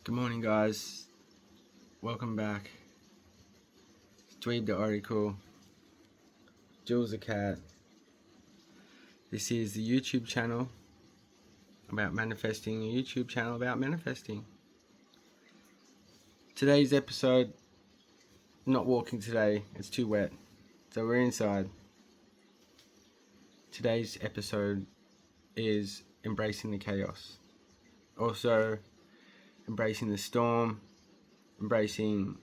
Good morning, guys. Welcome back. Dweeb the Oracle. Jules the Cat. This is the YouTube channel about manifesting. A YouTube channel about manifesting. Today's episode, not walking today. It's too wet. So we're inside. Today's episode is embracing the chaos. Also, embracing the storm. Embracing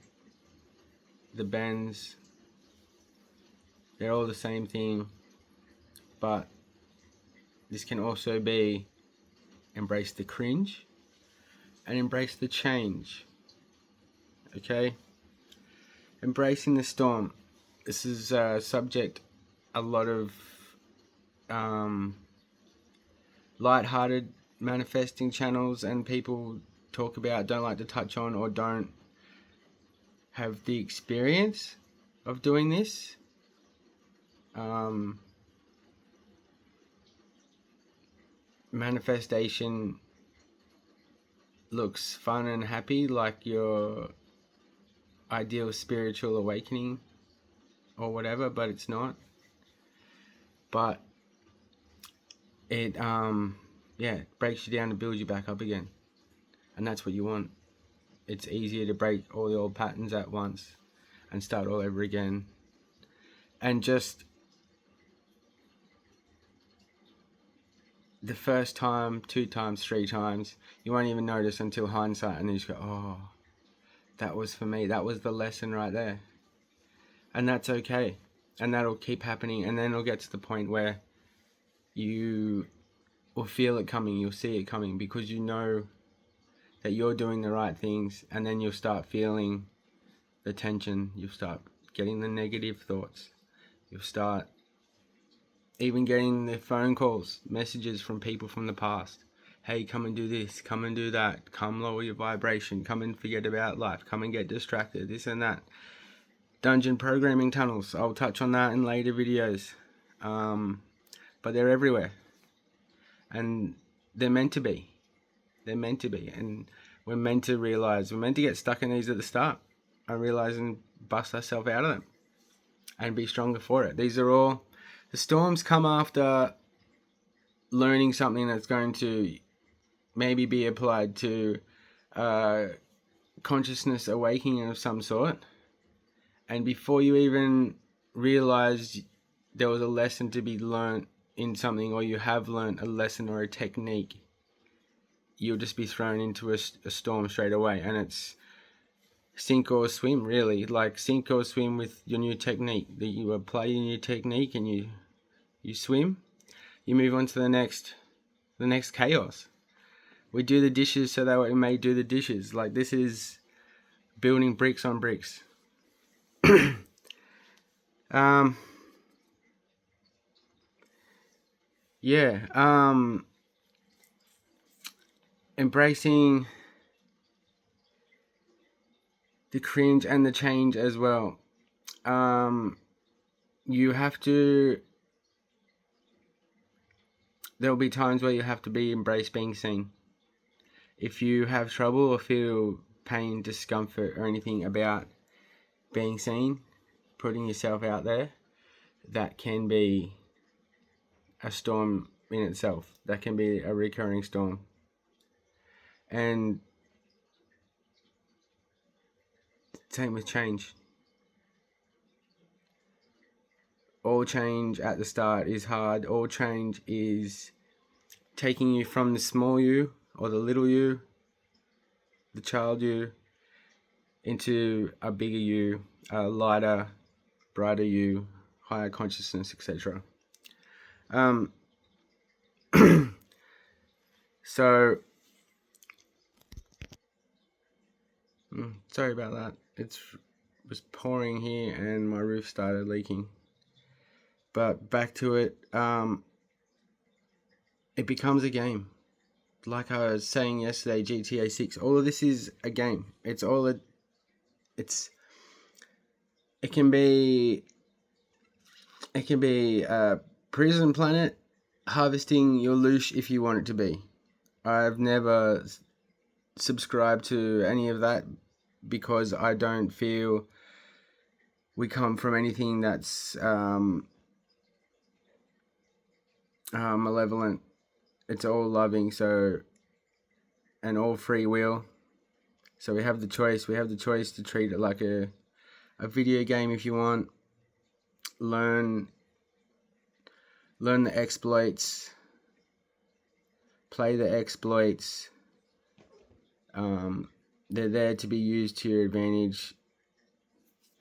the bends. They're all the same thing, but this can also be embrace the cringe and embrace the change. Okay? Embracing the storm. This is a subject a lot of light-hearted manifesting channels and people talk about, don't like to touch on, or don't have the experience of doing this. Manifestation looks fun and happy, like your ideal spiritual awakening or whatever, but it's not. But it breaks you down to build you back up again, and that's what you want. It's easier to break all the old patterns at once and start all over again, and just the first time, 2 times, 3 times, you won't even notice until hindsight, and you just go, oh, that was for me, that was the lesson right there. And that's okay, and that'll keep happening, and then it'll get to the point where you will feel it coming, you'll see it coming, because you know that you're doing the right things, and then you'll start feeling the tension, you'll start getting the negative thoughts, you'll start even getting the phone calls, messages from people from the past. Hey, come and do this, come and do that, come lower your vibration, come and forget about life, come and get distracted, this and that. Dungeon programming tunnels, I'll touch on that in later videos. But they're everywhere. And they're meant to be. They're meant to be. And we're meant to realize, we're meant to get stuck in these at the start and realize and bust ourselves out of them and be stronger for it. These are all, the storms come after learning something that's going to maybe be applied to consciousness awakening of some sort. And before you even realize there was a lesson to be learned in something, or you have learned a lesson or a technique, you'll just be thrown into a storm straight away. And it's sink or swim, really. Like sink or swim with your new technique. That you apply your new technique and you swim. You move on to the next chaos. We do the dishes so that we may do the dishes. Like, this is building bricks on bricks. Embracing the cringe and the change as well. You have to, there'll be times where you have to embrace being seen. If you have trouble or feel pain, discomfort, or anything about being seen, putting yourself out there, that can be a storm in itself. That can be a recurring storm. And same with change. All change at the start is hard. All change is taking you from the small you, or the little you, the child you, into a bigger you, a lighter, brighter you, higher consciousness, etc. So, sorry about that. It was pouring here and my roof started leaking. But back to it, it becomes a game. Like I was saying yesterday, GTA 6, all of this is a game. It can be a prison planet harvesting your loosh if you want it to be. I've never subscribe to any of that, because I don't feel we come from anything that's malevolent. It's all loving, and all free will. So we have the choice. We have the choice to treat it like a video game if you want. Learn the exploits. Play the exploits. They're there to be used to your advantage.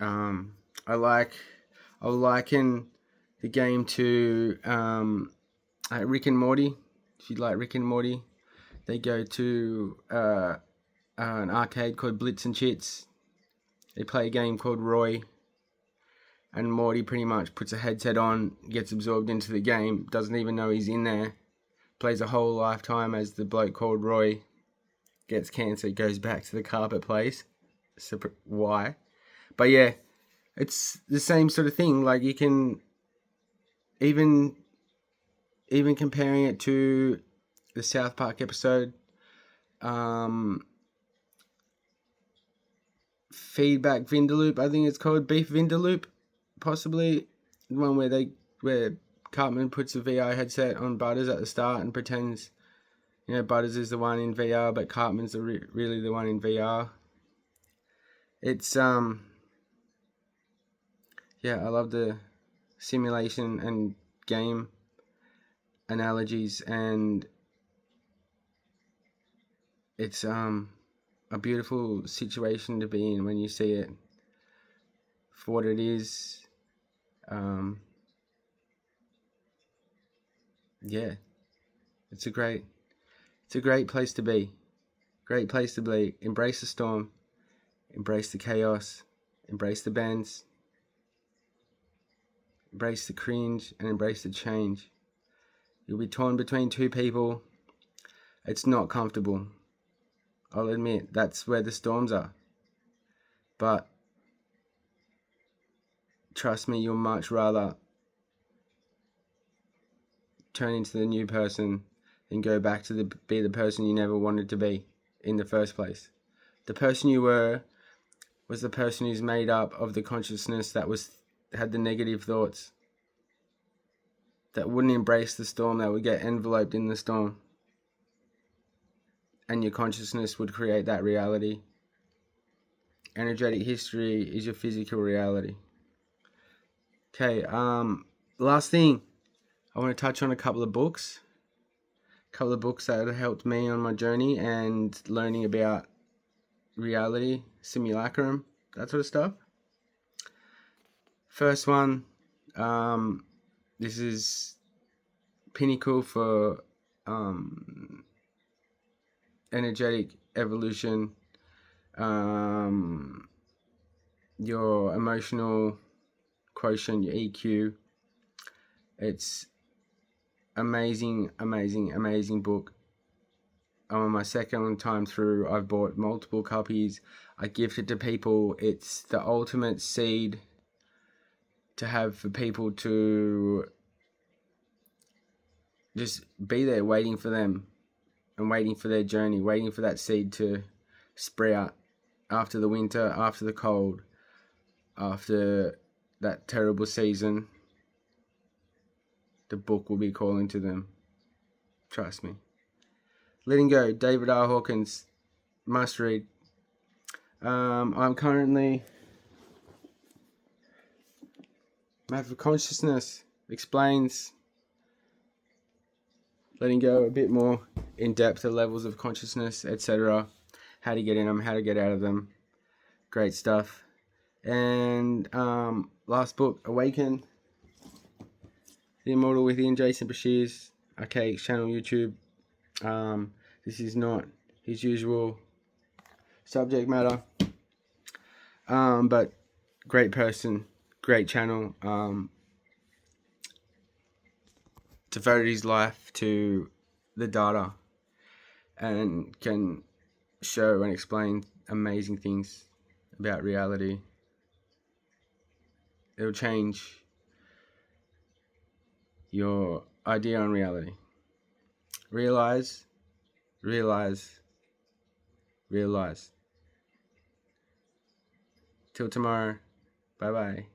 I'll liken the game to Rick and Morty. If you like Rick and Morty, they go to an arcade called Blitz and Chits. They play a game called Roy, and Morty pretty much puts a headset on, gets absorbed into the game, doesn't even know he's in there, plays a whole lifetime as the bloke called Roy, gets cancer, goes back to the carpet place. Why? But yeah, it's the same sort of thing. Like, you can even comparing it to the South Park episode, Feedback Vindaloop, I think it's called, Beef Vindaloop, possibly, the one where Cartman puts a VR headset on Butters at the start and pretends, Butters is the one in VR, but Cartman's really the one in VR. It's I love the simulation and game analogies, and it's a beautiful situation to be in when you see it for what it is. It's a great place to be. Great place to be. Embrace the storm, embrace the chaos, embrace the bends, embrace the cringe, and embrace the change. You'll be torn between two people. It's not comfortable. I'll admit, that's where the storms are. But trust me, you'll much rather turn into the new person than go back to be the person you never wanted to be in the first place. The person you were was the person who's made up of the consciousness that had the negative thoughts, that wouldn't embrace the storm, that would get enveloped in the storm. And your consciousness would create that reality. Energetic history is your physical reality. Okay, last thing, I want to touch on a couple of books that have helped me on my journey and learning about reality, simulacrum, that sort of stuff. First one, this is pinnacle for energetic evolution, your emotional quotient, your EQ. It's amazing book. I'm on my second time through. I've bought multiple copies. I gift it to people. It's the ultimate seed to have for people to just be there waiting for them and waiting for their journey, waiting for that seed to sprout after the winter, after the cold, after that terrible season. The book will be calling to them. Trust me. Letting Go, David R Hawkins, must read. I'm currently Map of Consciousness, explains letting go a bit more in depth, the levels of consciousness, etc. How to get in them, how to get out of them. Great stuff. And last book, Awaken, The Immortal Within, Jason Breshears, Archaix channel, YouTube. This is not his usual subject matter, but great person, great channel. Devoted his life to the data and can show and explain amazing things about reality. It'll change your idea on reality. Realize realize. Till tomorrow. Bye bye.